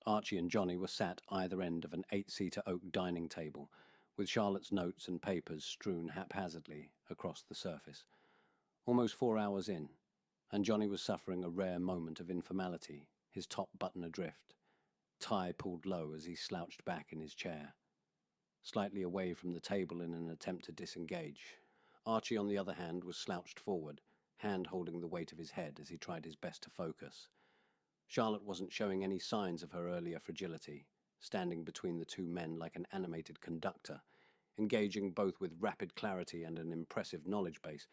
Archie and Johnny were sat either end of an 8-seater oak dining table, with Charlotte's notes and papers strewn haphazardly across the surface. Almost 4 hours in, and Johnny was suffering a rare moment of informality, his top button adrift, tie pulled low as he slouched back in his chair, slightly away from the table in an attempt to disengage. Archie, on the other hand, was slouched forward, hand holding the weight of his head as he tried his best to focus. Charlotte wasn't showing any signs of her earlier fragility, standing between the two men like an animated conductor, engaging both with rapid clarity and an impressive knowledge base,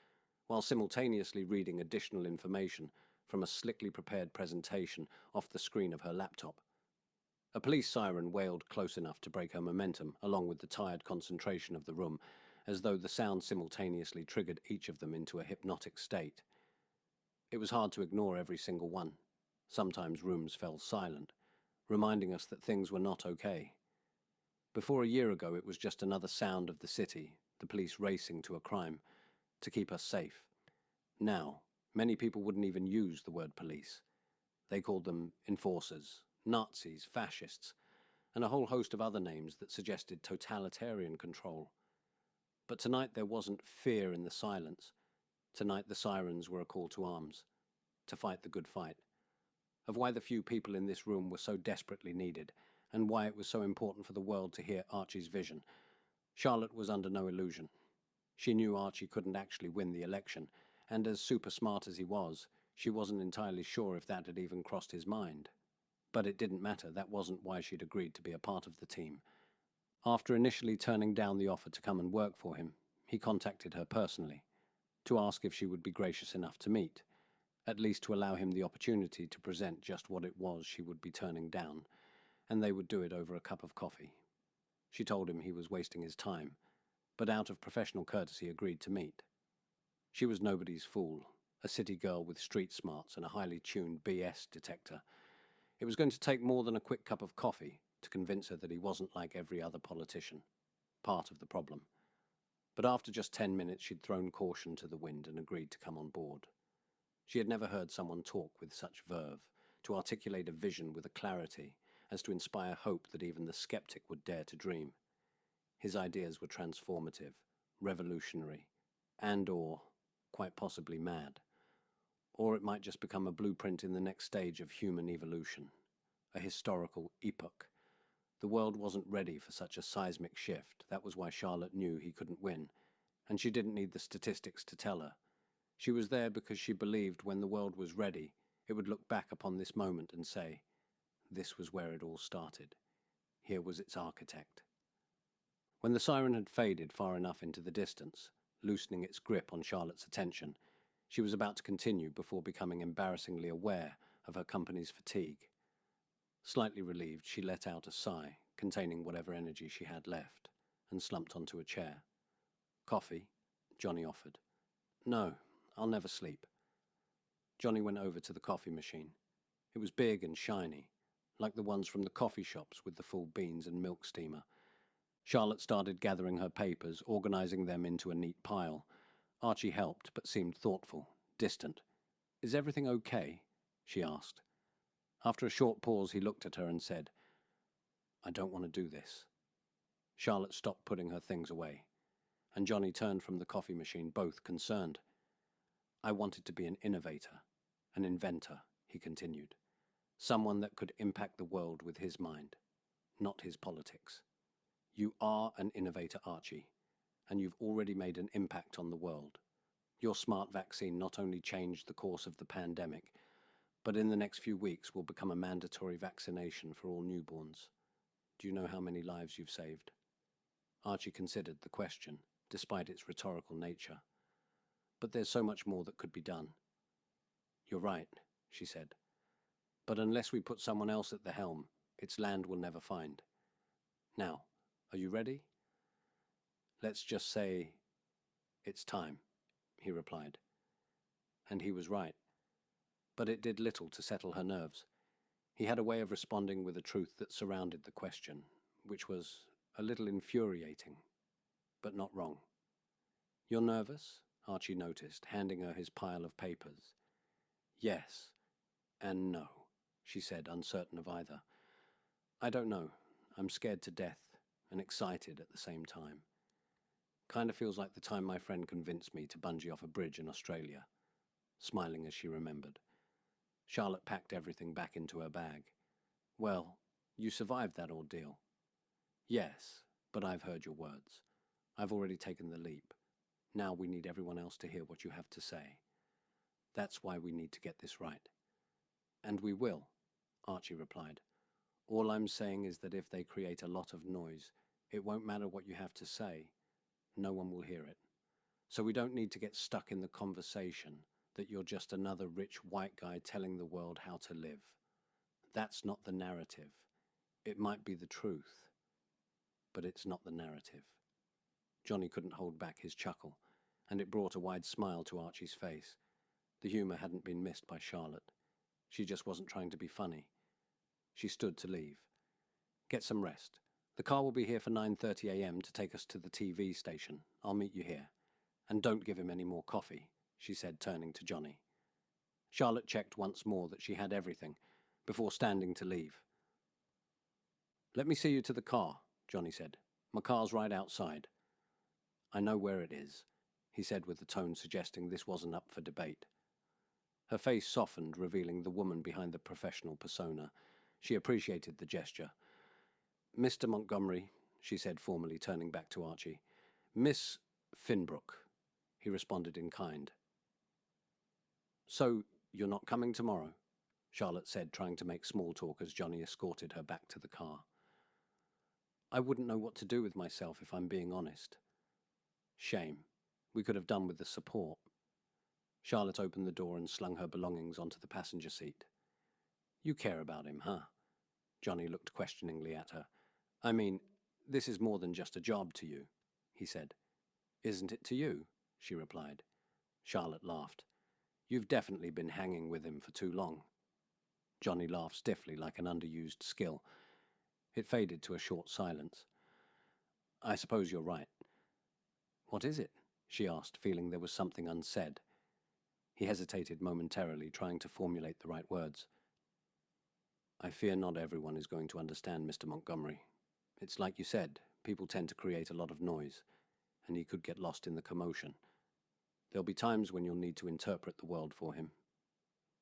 while simultaneously reading additional information from a slickly prepared presentation off the screen of her laptop. A police siren wailed close enough to break her momentum, along with the tired concentration of the room, as though the sound simultaneously triggered each of them into a hypnotic state. It was hard to ignore every single one. Sometimes rooms fell silent, reminding us that things were not okay. Before a year ago, it was just another sound of the city, the police racing to a crime, to keep us safe. Now, many people wouldn't even use the word police. They called them enforcers, Nazis, fascists, and a whole host of other names that suggested totalitarian control. But tonight there wasn't fear in the silence. Tonight the sirens were a call to arms, to fight the good fight, of why the few people in this room were so desperately needed, and why it was so important for the world to hear Archie's vision. Charlotte was under no illusion. She knew Archie couldn't actually win the election, and as super smart as he was, she wasn't entirely sure if that had even crossed his mind. But it didn't matter, that wasn't why she'd agreed to be a part of the team. After initially turning down the offer to come and work for him, he contacted her personally, to ask if she would be gracious enough to meet, at least to allow him the opportunity to present just what it was she would be turning down, and they would do it over a cup of coffee. She told him he was wasting his time, but out of professional courtesy agreed to meet. She was nobody's fool, a city girl with street smarts and a highly tuned BS detector. It was going to take more than a quick cup of coffee to convince her that he wasn't like every other politician, part of the problem. But after just 10 minutes, she'd thrown caution to the wind and agreed to come on board. She had never heard someone talk with such verve, to articulate a vision with a clarity as to inspire hope that even the skeptic would dare to dream. His ideas were transformative, revolutionary, and/or quite possibly mad. Or it might just become a blueprint in the next stage of human evolution, a historical epoch. The world wasn't ready for such a seismic shift. That was why Charlotte knew he couldn't win, and she didn't need the statistics to tell her. She was there because she believed when the world was ready, it would look back upon this moment and say, this was where it all started. Here was its architect. When the siren had faded far enough into the distance, loosening its grip on Charlotte's attention, she was about to continue before becoming embarrassingly aware of her company's fatigue. Slightly relieved, she let out a sigh, containing whatever energy she had left, and slumped onto a chair. Coffee? Johnny offered. No, I'll never sleep. Johnny went over to the coffee machine. It was big and shiny, like the ones from the coffee shops with the full beans and milk steamer. Charlotte started gathering her papers, organizing them into a neat pile. Archie helped, but seemed thoughtful, distant. Is everything okay? She asked. After a short pause, he looked at her and said, I don't want to do this. Charlotte stopped putting her things away, and Johnny turned from the coffee machine, both concerned. I wanted to be an innovator, an inventor, he continued. Someone that could impact the world with his mind, not his politics. You are an innovator, Archie, and you've already made an impact on the world. Your smart vaccine not only changed the course of the pandemic, but in the next few weeks will become a mandatory vaccination for all newborns. Do you know how many lives you've saved? Archie considered the question, despite its rhetorical nature. But there's so much more that could be done. You're right, she said. But unless we put someone else at the helm, its land will never find. Now, are you ready? Let's just say, it's time, he replied. And he was right. But it did little to settle her nerves. He had a way of responding with a truth that surrounded the question, which was a little infuriating, but not wrong. You're nervous? Archie noticed, handing her his pile of papers. Yes, and no, she said, uncertain of either. I don't know. I'm scared to death and excited at the same time. Kind of feels like the time my friend convinced me to bungee off a bridge in Australia, smiling as she remembered. Charlotte packed everything back into her bag. Well, you survived that ordeal. Yes, but I've heard your words. I've already taken the leap. Now we need everyone else to hear what you have to say. That's why we need to get this right. And we will, Archie replied. All I'm saying is that if they create a lot of noise, it won't matter what you have to say. No one will hear it. So we don't need to get stuck in the conversation that you're just another rich white guy telling the world how to live. That's not the narrative. It might be the truth, but it's not the narrative. Johnny couldn't hold back his chuckle, and it brought a wide smile to Archie's face. The humour hadn't been missed by Charlotte. She just wasn't trying to be funny. She stood to leave. Get some rest. The car will be here for 9:30 a.m. to take us to the TV station. I'll meet you here. And don't give him any more coffee, she said, turning to Johnny. Charlotte checked once more that she had everything, before standing to leave. Let me see you to the car, Johnny said. My car's right outside. I know where it is, he said with a tone suggesting this wasn't up for debate. Her face softened, revealing the woman behind the professional persona. She appreciated the gesture. Mr. Montgomery, she said formally, turning back to Archie. Miss Finbrook, he responded in kind. So, you're not coming tomorrow? Charlotte said, trying to make small talk as Johnny escorted her back to the car. I wouldn't know what to do with myself if I'm being honest. Shame. We could have done with the support. Charlotte opened the door and slung her belongings onto the passenger seat. You care about him, huh? Johnny looked questioningly at her. I mean, this is more than just a job to you, he said. Isn't it to you? She replied. Charlotte laughed. You've definitely been hanging with him for too long. Johnny laughed stiffly like an underused skill. It faded to a short silence. I suppose you're right. What is it? She asked, feeling there was something unsaid. He hesitated momentarily, trying to formulate the right words. I fear not everyone is going to understand, Mr. Montgomery. It's like you said, people tend to create a lot of noise, and he could get lost in the commotion. There'll be times when you'll need to interpret the world for him.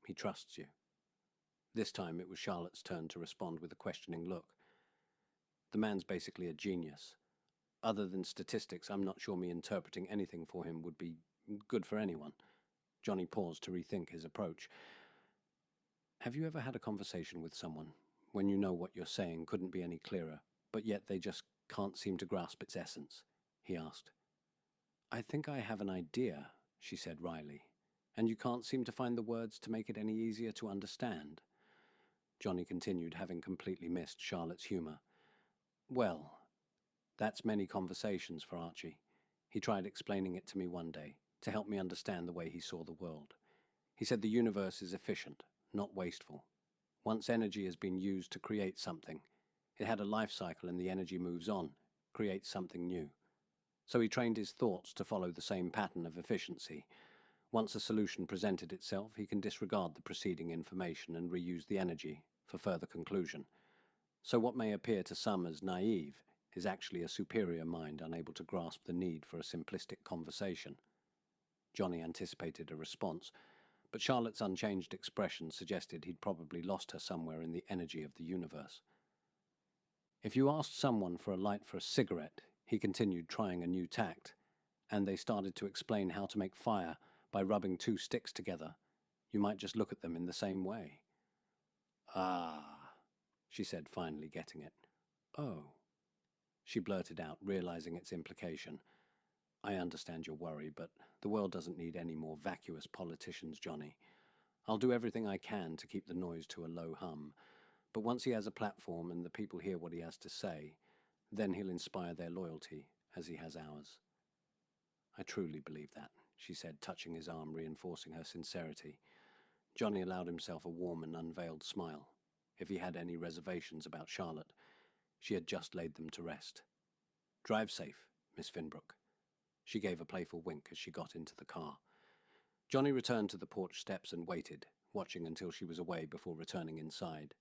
He trusts you. This time it was Charlotte's turn to respond with a questioning look. The man's basically a genius. Other than statistics, I'm not sure me interpreting anything for him would be good for anyone. Johnny paused to rethink his approach. Have you ever had a conversation with someone when you know what you're saying couldn't be any clearer, but yet they just can't seem to grasp its essence? He asked. I think I have an idea, she said wryly, and you can't seem to find the words to make it any easier to understand. Johnny continued, having completely missed Charlotte's humour. Well, that's many conversations for Archie. He tried explaining it to me one day, to help me understand the way he saw the world. He said the universe is efficient, not wasteful. Once energy has been used to create something, it had a life cycle and the energy moves on, creates something new. So he trained his thoughts to follow the same pattern of efficiency. Once a solution presented itself, he can disregard the preceding information and reuse the energy for further conclusion. So what may appear to some as naive is actually a superior mind unable to grasp the need for a simplistic conversation. Johnny anticipated a response, but Charlotte's unchanged expression suggested he'd probably lost her somewhere in the energy of the universe. If you asked someone for a light for a cigarette, he continued, trying a new tact, and they started to explain how to make fire by rubbing two sticks together, you might just look at them in the same way. Ah, she said, finally getting it. Oh, she blurted out, realizing its implication. I understand your worry, but the world doesn't need any more vacuous politicians, Johnny. I'll do everything I can to keep the noise to a low hum, but once he has a platform and the people hear what he has to say, then he'll inspire their loyalty as he has ours. I truly believe that, she said, touching his arm, reinforcing her sincerity. Johnny allowed himself a warm and unveiled smile. If he had any reservations about Charlotte, she had just laid them to rest. Drive safe, Miss Finbrook. She gave a playful wink as she got into the car. Johnny returned to the porch steps and waited, watching until she was away before returning inside.